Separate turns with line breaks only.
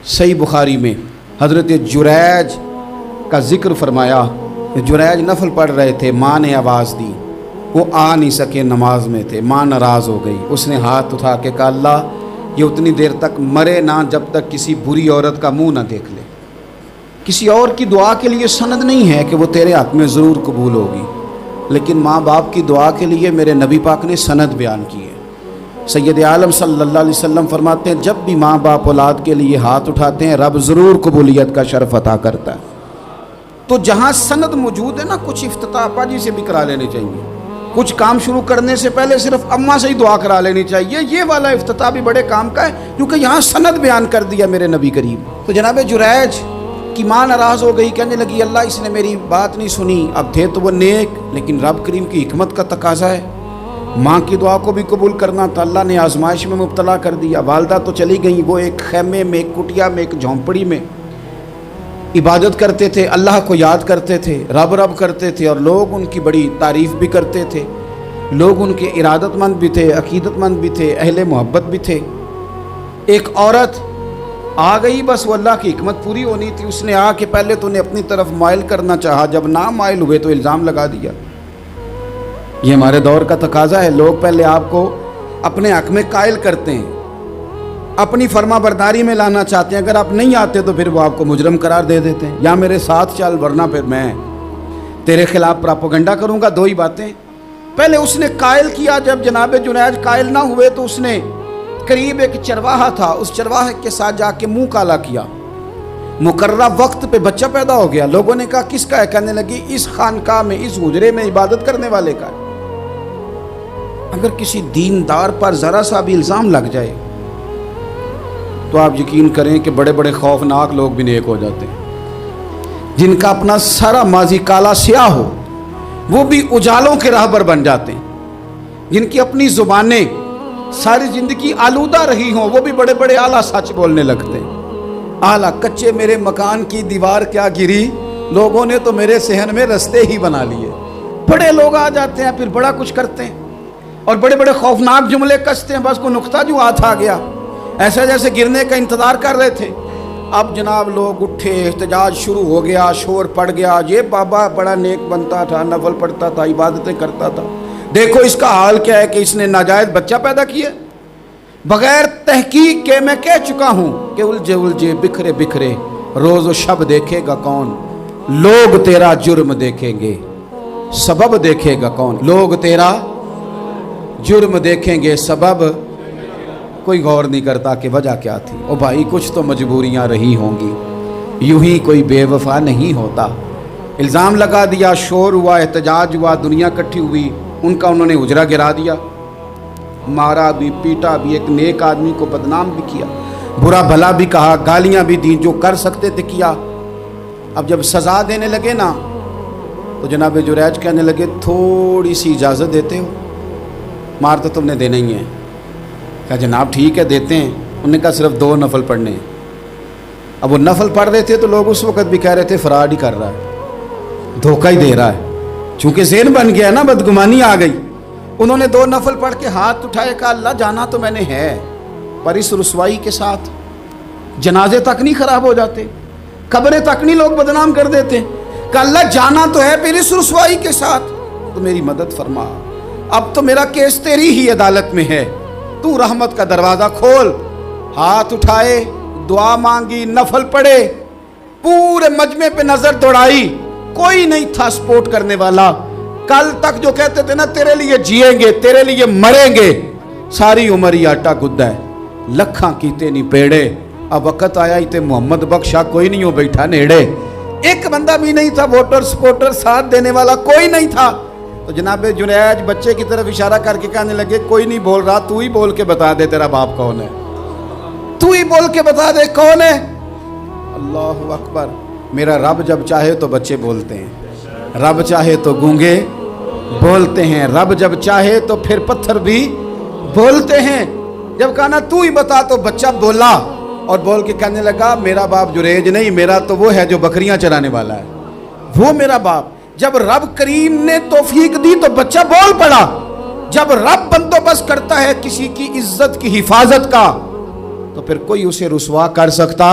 صحیح بخاری میں حضرت جریج کا ذکر فرمایا، جریج نفل پڑھ رہے تھے، ماں نے آواز دی، وہ آ نہیں سکے، نماز میں تھے، ماں ناراض ہو گئی، اس نے ہاتھ اٹھا کے کہا اللہ یہ اتنی دیر تک مرے نہ جب تک کسی بری عورت کا منہ نہ دیکھ لے۔ کسی اور کی دعا کے لیے سند نہیں ہے کہ وہ تیرے حق میں ضرور قبول ہوگی، لیکن ماں باپ کی دعا کے لیے میرے نبی پاک نے سند بیان کی ہے۔ سید عالم صلی اللہ علیہ وسلم فرماتے ہیں جب بھی ماں باپ اولاد کے لیے ہاتھ اٹھاتے ہیں رب ضرور قبولیت کا شرف عطا کرتا ہے۔ تو جہاں سند موجود ہے نا، کچھ افتتاح پاجی سے بھی کرا لینے چاہیے، کچھ کام شروع کرنے سے پہلے صرف اماں سے ہی دعا کرا لینی چاہیے، یہ والا افتتاح بھی بڑے کام کا ہے کیونکہ یہاں سند بیان کر دیا میرے نبی کریم۔ تو جناب جریج کی ماں ناراض ہو گئی، کہنے لگی اللہ اس نے میری بات نہیں سنی، اب تھے تو وہ نیک لیکن رب کریم کی حکمت کا تقاضا ہے، ماں کی دعا کو بھی قبول کرنا تھا، اللہ نے آزمائش میں مبتلا کر دیا۔ والدہ تو چلی گئیں، وہ ایک خیمے میں، ایک کٹیا میں، ایک جھونپڑی میں عبادت کرتے تھے، اللہ کو یاد کرتے تھے، رب رب کرتے تھے، اور لوگ ان کی بڑی تعریف بھی کرتے تھے، لوگ ان کے ارادت مند بھی تھے، عقیدت مند بھی تھے، اہل محبت بھی تھے۔ ایک عورت آ گئی، بس وہ اللہ کی حکمت پوری ہونی تھی، اس نے آ کے پہلے تو انہیں اپنی طرف مائل کرنا چاہا، جب نہ مائل ہوئے تو الزام لگا دیا۔ یہ ہمارے دور کا تقاضا ہے، لوگ پہلے آپ کو اپنے حق میں قائل کرتے ہیں، اپنی فرما برداری میں لانا چاہتے ہیں، اگر آپ نہیں آتے تو پھر وہ آپ کو مجرم قرار دے دیتے ہیں، یا میرے ساتھ چل ورنہ پھر میں تیرے خلاف پراپوگنڈا کروں گا۔ دو ہی باتیں، پہلے اس نے قائل کیا، جب جناب جنید قائل نہ ہوئے تو اس نے قریب ایک چرواہا تھا، اس چرواہے کے ساتھ جا کے منہ کالا کیا، مقررہ وقت پہ بچہ پیدا ہو گیا۔ لوگوں نے کہا کس کا ہے؟ کہنے لگی اس خانقاہ میں، اس حجرے میں عبادت کرنے والے کا ہے۔ اگر کسی دیندار پر ذرا سا بھی الزام لگ جائے تو آپ یقین کریں کہ بڑے بڑے خوفناک لوگ بھی نیک ہو جاتے ہیں، جن کا اپنا سارا ماضی کالا سیاہ ہو وہ بھی اجالوں کے راہبر بن جاتے ہیں، جن کی اپنی زبانیں ساری زندگی آلودہ رہی ہوں وہ بھی بڑے بڑے اعلیٰ سچ بولنے لگتے ہیں۔ اعلیٰ کچے میرے مکان کی دیوار کیا گری، لوگوں نے تو میرے صحن میں رستے ہی بنا لیے۔ بڑے لوگ آ جاتے ہیں پھر بڑا کچھ کرتے ہیں اور بڑے بڑے خوفناک جملے کستے ہیں، بس کو نقطہ جو ہاتھ آ گیا ایسے جیسے گرنے کا انتظار کر رہے تھے۔ اب جناب لوگ اٹھے، احتجاج شروع ہو گیا، شور پڑ گیا، یہ بابا بڑا نیک بنتا تھا، نفل پڑھتا تھا، عبادتیں کرتا تھا، دیکھو اس کا حال کیا ہے کہ اس نے ناجائز بچہ پیدا کیا۔ بغیر تحقیق کے میں کہہ چکا ہوں کہ الجھے الجھے بکھرے بکھرے روز و شب دیکھے گا کون، لوگ تیرا جرم دیکھیں گے سبب دیکھے گا کون، لوگ تیرا جرم دیکھیں گے سبب کوئی غور نہیں کرتا کہ وجہ کیا تھی۔ او بھائی کچھ تو مجبوریاں رہی ہوں گی، یوں ہی کوئی بے وفا نہیں ہوتا۔ الزام لگا دیا، شور ہوا، احتجاج ہوا، دنیا اکٹھی ہوئی، ان کا انہوں نے حجرہ گرا دیا، مارا بھی، پیٹا بھی، ایک نیک آدمی کو بدنام بھی کیا، برا بھلا بھی کہا، گالیاں بھی دیں، جو کر سکتے تھے کیا۔ اب جب سزا دینے لگے نا تو جناب جریج کہنے لگے تھوڑی سی اجازت دیتے ہو، مار تو تم نے دینا ہی ہے۔ کہا جناب ٹھیک ہے دیتے ہیں۔ انہوں نے کہا صرف 2 نفل پڑھنے ہیں۔ اب وہ نفل پڑھ رہے تھے تو لوگ اس وقت بھی کہہ رہے تھے فراڈ ہی کر رہا ہے، دھوکہ ہی دے رہا ہے، چونکہ ذہن بن گیا نا، بدگمانی آ گئی۔ انہوں نے 2 نفل پڑھ کے ہاتھ اٹھائے، کہا اللہ جانا تو میں نے ہے، پر اس رسوائی کے ساتھ جنازے تک نہیں خراب ہو جاتے، قبریں تک نہیں لوگ بدنام کر دیتے، کہ اللہ جانا تو ہے پھر اس رسوائی کے ساتھ، تو میری مدد فرما، اب تو میرا کیس تیری ہی عدالت میں ہے، تو رحمت کا دروازہ کھول۔ ہاتھ اٹھائے، دعا مانگی، نفل پڑھے، پورے مجمع پہ نظر دوڑائی، کوئی نہیں تھا سپورٹ کرنے والا۔ کل تک جو کہتے تھے نا تیرے لیے جیئیں گے، تیرے لیے مریں گے، ساری عمر ہی آٹا گدہ ہے، لکھاں کیتے نہیں پیڑے، اب وقت آیا ہی تے محمد بخشا کوئی نہیں ہو بیٹھا نیڑے۔ ایک بندہ بھی نہیں تھا، ووٹر سپورٹر ساتھ دینے والا کوئی نہیں تھا۔ تو جناب جنید بچے کی طرف اشارہ کر کے کہنے لگے کوئی نہیں بول رہا، تو ہی بول کے بتا دے تیرا باپ کون ہے، تو ہی بول کے بتا دے کون ہے۔ اللہ اکبر۔ میرا رب جب چاہے تو بچے بولتے ہیں، رب چاہے تو گونگے بولتے ہیں، رب جب چاہے تو پھر پتھر بھی بولتے ہیں۔ جب کہا نا تو ہی بتا تو بچہ بولا، اور بول کے کہنے لگا میرا باپ جریج نہیں، میرا تو وہ ہے جو بکریاں چرانے والا ہے، وہ میرا باپ۔ جب رب کریم نے توفیق دی تو بچہ بول پڑا۔ جب رب بندوبست کرتا ہے کسی کی عزت کی حفاظت کا تو پھر کوئی اسے رسوا کر سکتا